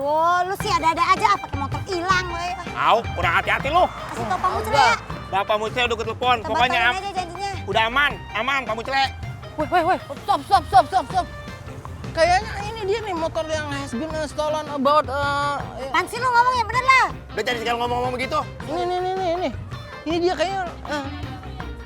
Aduh, lu sih ada-ada aja pakai motor hilang we. Au, kurang hati-hati lu. Kasih tau Pak Mucele ya. Bapak Mucele udah ketelepon. Pokoknya aja janjinya. udah aman Pak Mucele. Woi, stop. Kayaknya ini dia nih motor yang has been stolen about. Apaan sih lu ngomong yang bener lah. Udah jadi sekali ngomong-ngomong begitu. Ini. Ini dia kayaknya.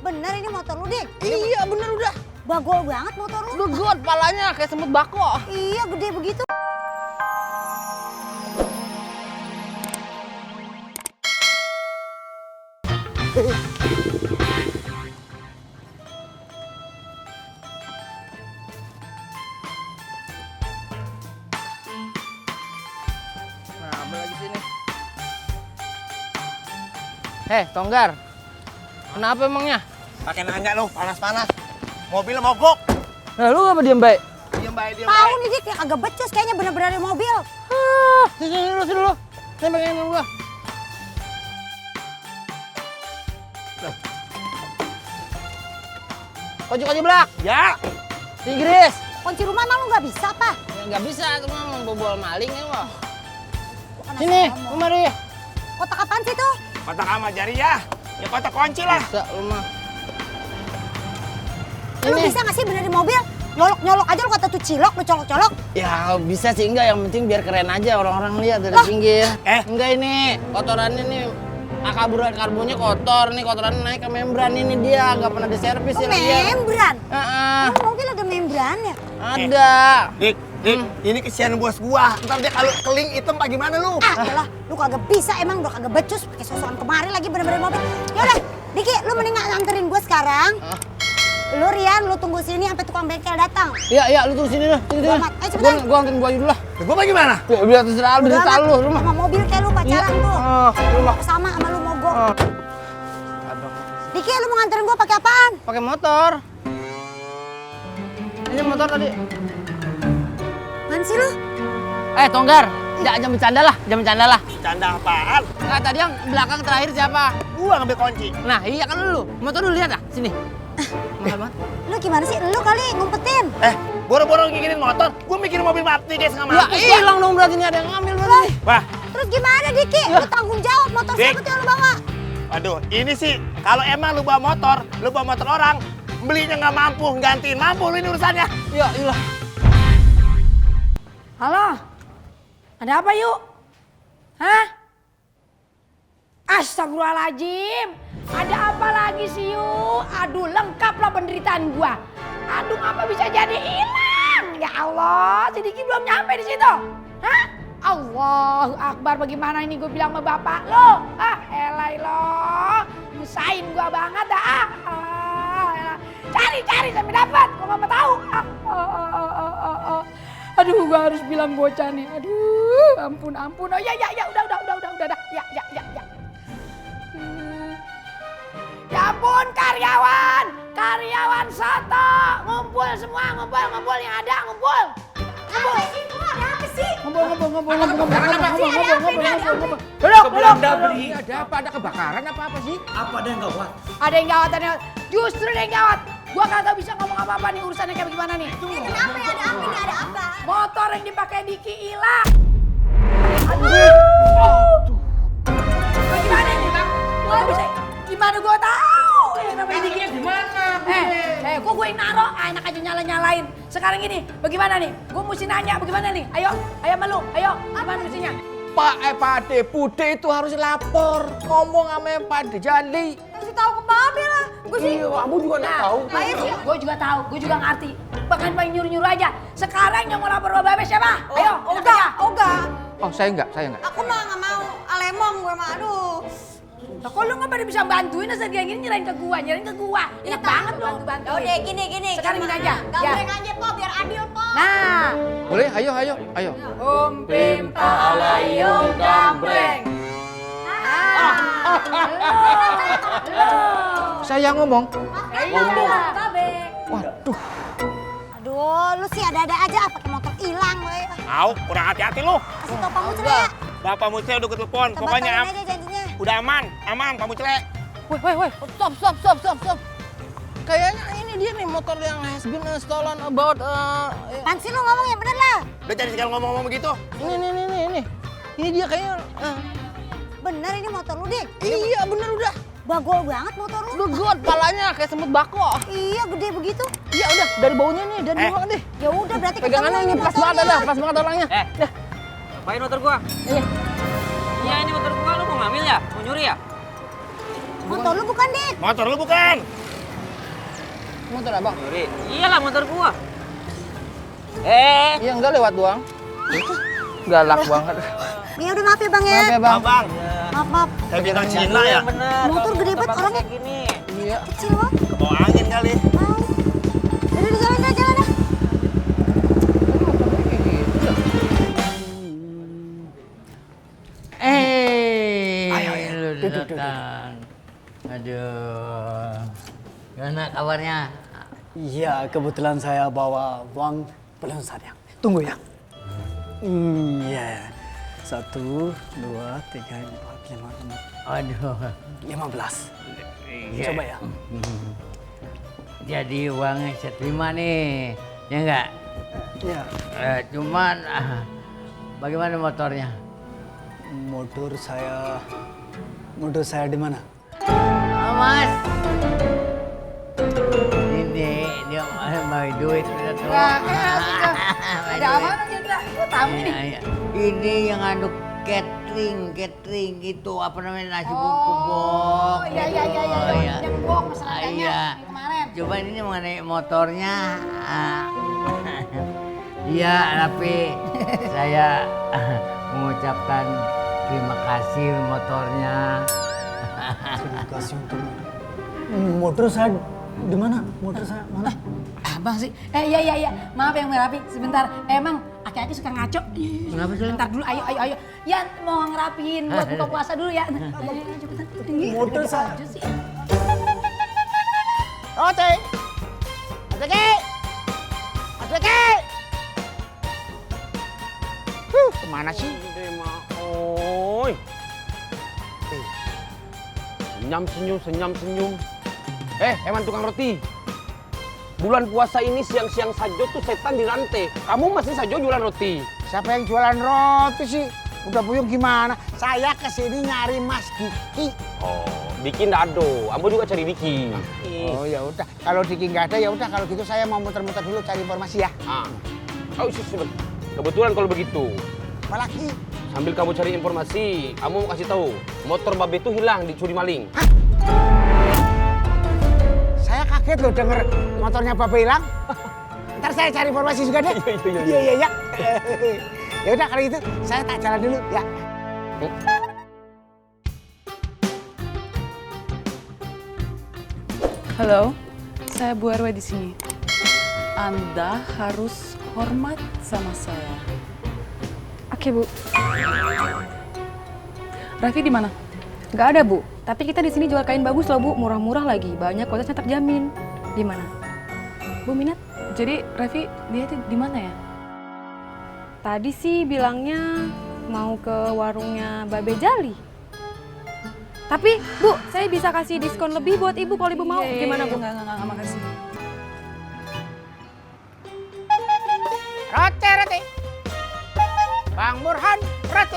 Bener ini motor lu, Dik. Iya bener udah. Bagol banget motor lu. Udah got palanya kayak semut bako. Iya, gede begitu. Nah, apa lagi sini? Tonggar. Kenapa emangnya? Pakai nanya lu, panas-panas. Mobilnya mogok. Nah, lu ngapa diem baik? Diam baik. Tahu nih Dik, yang agak becus kayaknya bener-bener di mobil. Sini dulu. Saya pengen gua. Kunci belak. Ya. Inggris. Kunci rumah emang lu nggak bisa apa? Ya, nggak bisa, itu mah membobol maling ya, Wah. Bukan Sini, asal ngomong. kemari. Kotak apaan sih tuh? Kotak sama jari ya. Ya kotak kunci lah. Bisa, lu mah. Lu bisa nggak sih bener di mobil? Nyolok aja lu kata tuh cilok, lu colok-colok. Ya bisa sih, enggak, yang penting biar keren aja orang-orang lihat dari pinggir. Enggak ini, kotorannya nih karbonnya kotor, nih kotorannya naik ke membran ini dia, nggak pernah diservis Oh, ya dia. membran? Heeh. Lu mobil ada membrannya? Ada. Dik, ini kesian bos gua. Ntar dia kalau keling hitam apa gimana lu? Yalah, lu kagak bisa emang udah kagak becus pakai sosokan kemari lagi bener-bener mobil. Yaudah, Diki, lu mending nganterin gua sekarang. Lu Rian, lu tunggu sini sampai tukang bengkel datang. Iya, lu tunggu sini dah. Sini. Ayo cepetan. Gua anterin gua aja dulu lah. Gua bagaimana? Ya, biar terserah lu, lu mah. Sama mobil kayak lu pacaran tuh. Lu mah. Sama lu mogok. Diki, lu mau nganterin gua pakai apaan? Pakai motor. Ini motor tadi. Apaan sih lu? Tonggar, jangan bercanda lah, Canda apaan? Nah, tadi yang belakang terakhir siapa? Gua ngambil kunci. Nah, iya kan lu. Motor lu lihat ah, sini. Mahal banget. Lu gimana sih? Lu kali ngumpetin. Boro-boro ngikinin motor. Gua mikirin mobil mati kayak setengah Ya mampus. hilang dong berarti ini ada yang ngambil berarti nih. Wah, Terus gimana Diki? Lu tanggung jawab motor Dik. siapa tuh yang lu bawa? aduh, ini sih kalau emang lu bawa motor orang, belinya nggak mampu, gantiin mampu lu ini urusannya. Ya iyalah. Halo, ada apa yuk? Hah? Astagfirullahaladzim, ada apa lagi sih yuk? Aduh, lengkaplah penderitaan gua. Aduh, ngapa bisa jadi hilang? Ya Allah, si Diki belum nyampe di situ. Hah? Allahu Akbar, bagaimana ini gue bilang sama bapak lo? Elai lo, nyusahin gua banget dah. Cari sampai dapat, gua nggak mau tahu. Aduh, gua harus bilang bocah nih. Aduh, ampun. Oh ya, udah. Ya. Ya ampun, karyawan soto, ngumpul semua, ngumpul yang ada, ngumpul. Apa sih? Ngumpul. Ada apa? Ada kebakaran apa sih? Ada yang gawat. Justru ada yang gawat. Gua kagak bisa ngomong apa-apa nih, urusannya kayak bagaimana nih. Kenapa ya? Ada apa? Motor yang dipakai Diki hilang. Aduh. Gimana nih, Bang? Gua bisa. Gimana gua tahu? Namanya Diki di mana? Kok gue yang naro? Enak aja nyalain. Sekarang gini, bagaimana nih? Gue mesti nanya bagaimana nih? Ayo malu. Ayo, gimana mestinya? Pak De Bude itu harus lapor, ngomong sama Pak De Jali. Kasih tahu ke Babe lah. Gue sih. Iya, kamu juga nggak tahu. Gue juga tahu, gue juga ngerti. Bahkan paling nyuruh aja. Sekarang yang mau lapor ke Babe siapa? Ayo, Oga. Oh, saya enggak. Aku mah nggak mau. Alemong gue mah. Aduh. Nah, kok lu nggak pada bisa bantuin asal kayak gini nyerahin ke gua. Enak banget lu bantu. Udah gini. Sekarang gini aja. Gambreng aja po, biar adil po. Nah, Boleh, ayo. Pim palayung gambreng. Saya ngomong. Babe. Waduh. Aduh, lu sih ada-ada aja pakai motor hilang we. Au, kurang hati-hati lu. Kasih tau Pak Mucele ya. Bapak Mucele udah ketelepon. Pokoknya aja janjinya. udah aman Pak Mucele. Woi. Stop. Kayaknya ini dia nih motor yang has been stolen about Apaan sih lu ngomong yang bener lah? Udah jadi sekali ngomong-ngomong begitu. ini. Ini dia kayaknya Bener ini motor lu, Dik. iya bener udah. Bagol banget motor lu. Udah got palanya kayak semut bako. Iya, gede begitu. Iya udah dari baunya nih, dari bawah deh. Ya udah berarti Pegangannya ketemu ini pas banget motornya. ada, pas banget orangnya. Dah. Apain motor gua? Iya. Iya ini motor gua, lu mau ngambil ya? Mau nyuri ya? Motor lu bukan, Dik. Motor lu bukan. Motor abang. Nyuri? Iyalah motor gua. Iya enggak lewat doang. Galak banget. Ya udah maaf ya, Bang ya. Maaf ya bang. Abang, Maaf. kayak bintang Cina ya. Bener. Motor gede banget Bagus orangnya. kayak gini. Iya. Kecil banget. Kebawa angin kali. Mau. Udah jalan dah. Ayo, lu datang. Aduh. Gimana kabarnya? Iya, kebetulan saya bawa uang belum sayang. Tunggu ya. Iya. 1, 2, 3, 4, 5, 6, Aduh. 15. Coba ya. Jadi uangnya saya terima nih, ya enggak? Ya, Cuman bagaimana motornya? motor saya di mana? Mas, ini dia mau duit udah tuh. Ada apa aja enggak? Gua tamu nih. Iya. Ini yang anu catering itu apa namanya nasi bungkus. Oh, iya. Iya. Yang bohong masalahnya Iya. kemarin. Coba ini mengenai motornya. Iya, tapi saya mengucapkan terima kasih motornya. Terima kasih untuk motor saya di mana? Motor saya mana? Abang sih. Iya. Maaf yang merapi sebentar. Emang aki-aki suka ngaco. Kenapa sih? Bentar dulu, ayo. Ya mau ngerapiin buat buka puasa dulu ya. Ayo, cepetan. Motor saya. Oke. Kemana sih? Oi. Senyum-senyum. Eman tukang roti. Bulan puasa ini siang-siang sajo tuh setan dirantai. Kamu masih sajo jualan roti. Siapa yang jualan roti sih? Udah Buyung gimana? Saya kesini nyari Mas Diki. Oh, Diki nggak ada. Ambo juga cari Diki. Oh ya udah, kalau Diki nggak ada ya udah kalau gitu saya mau muter-muter dulu cari informasi ya. Oh, kebetulan kalau begitu. Apalagi? Sambil kamu cari informasi, kamu mau kasih tahu motor Babe itu hilang dicuri maling. Saya kaget loh denger motornya Babe hilang. Ntar saya cari informasi juga deh. Iya. Ya udah kalau gitu saya tak jalan dulu ya. Halo, saya Bu RW di sini. Anda harus hormat sama saya. Oke, Bu. Raffi di mana? Nggak ada, Bu. Tapi kita di sini jual kain bagus loh, Bu. Murah-murah lagi. Banyak kualitasnya terjamin. Di mana? Bu minat? Jadi Raffi dia itu di mana ya? Tadi sih bilangnya mau ke warungnya Babe Jali. Tapi, Bu, saya bisa kasih diskon lebih buat Ibu kalau Ibu mau. Gimana, Bu? Enggak, makasih. Roti. Bang Burhan, roti.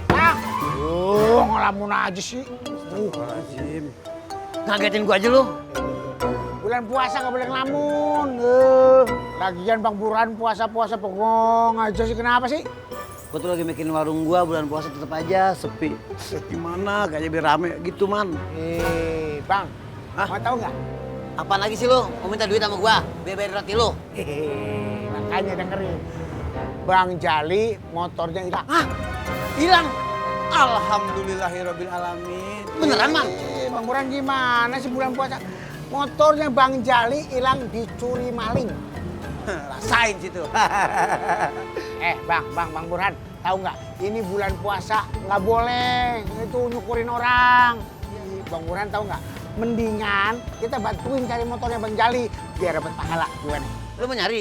Bang. Ngelamun aja sih. Ngagetin gua aja lu. Bulan puasa nggak boleh ngelamun. Lagian Bang Burhan puasa-puasa bengong aja sih. Kenapa sih? Gua tuh lagi bikin warung gua bulan puasa tetap aja sepi. Gimana? Kayaknya biar rame gitu, Man. Bang, mau tahu nggak? Apaan lagi sih lu? Mau minta duit sama gua? Biar bayar roti lu. Makanya dengerin. Bang Jali motornya hilang. Hah? Hilang? Alhamdulillahirabbil alamin. Beneran, Man? Bang Burhan gimana sih bulan puasa? Motornya Bang Jali hilang dicuri maling. Rasain situ. Bang Burhan, tahu nggak? Ini bulan puasa nggak boleh itu nyukurin orang. Bang Burhan tahu nggak? Mendingan kita bantuin cari motornya Bang Jali biar dapat pahala gue nih. Lu mau nyari?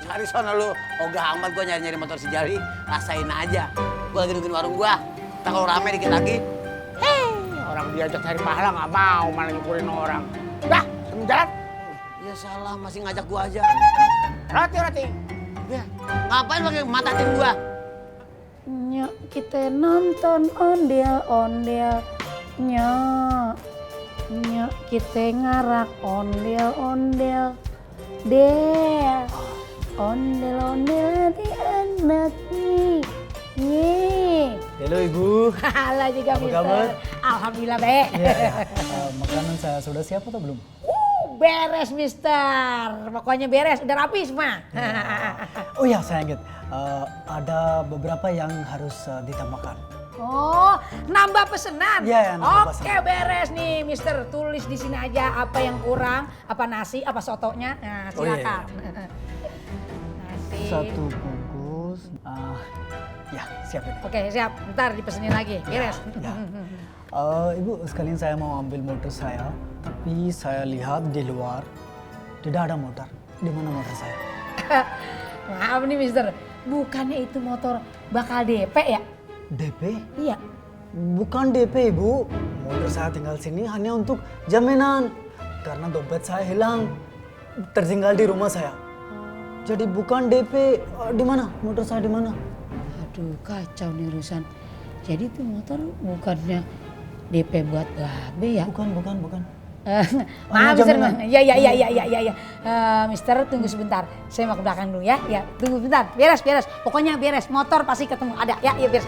Cari sono lu. Ogah amat gua nyari-nyari motor si Jali. Rasain aja. Gua lagi nungguin warung gua. Ntar kalau rame dikit lagi. Orang diajak cari pahala nggak mau, malah nyukurin orang. Udah, saya jalan. Ya salah, masih ngajak gua aja. Roti. Ya, ngapain pakai matatin gua? Nya kita nonton ondel-ondel. Nya kita ngarak ondel-ondel. Del. Ondel-ondel di anak nih. Nih. Halo Ibu. Halo juga Apa Mister. kabar? Alhamdulillah baik. Makanan saya sudah siap atau belum? Beres Mister. Pokoknya beres, udah rapi semua. Oh ya, saya ingat. Ada beberapa yang harus ditambahkan. Oh, nambah pesanan. Iya, ya, nambah Oke, pesanan. beres nih, Mister. Tulis di sini aja apa yang kurang, apa nasi, apa sotonya. Nah, Oh, iya, silakan. Nasi. 1 bungkus. Ya, siap ini. Oke, siap. Ntar dipesenin lagi. Beres. Ya. Ibu, sekalian saya mau ambil motor saya, tapi saya lihat di luar tidak ada motor. Di mana motor saya? Maaf nih, Mister. Bukannya itu motor bakal DP ya? DP? Iya. Bukan DP, Ibu. Motor saya tinggal sini hanya untuk jaminan. Karena dompet saya hilang, tertinggal di rumah saya. Jadi bukan DP. Di mana? Motor saya di mana? Aduh, kacau nih urusan. Jadi tuh motor bukannya DP buat Babe ya? Bukan. Maaf, Mister. jaminan. Iya. Mister, tunggu sebentar. Saya mau ke belakang dulu ya. Ya, tunggu sebentar. Beres. Pokoknya beres. Motor pasti ketemu. Ada. Ya, beres.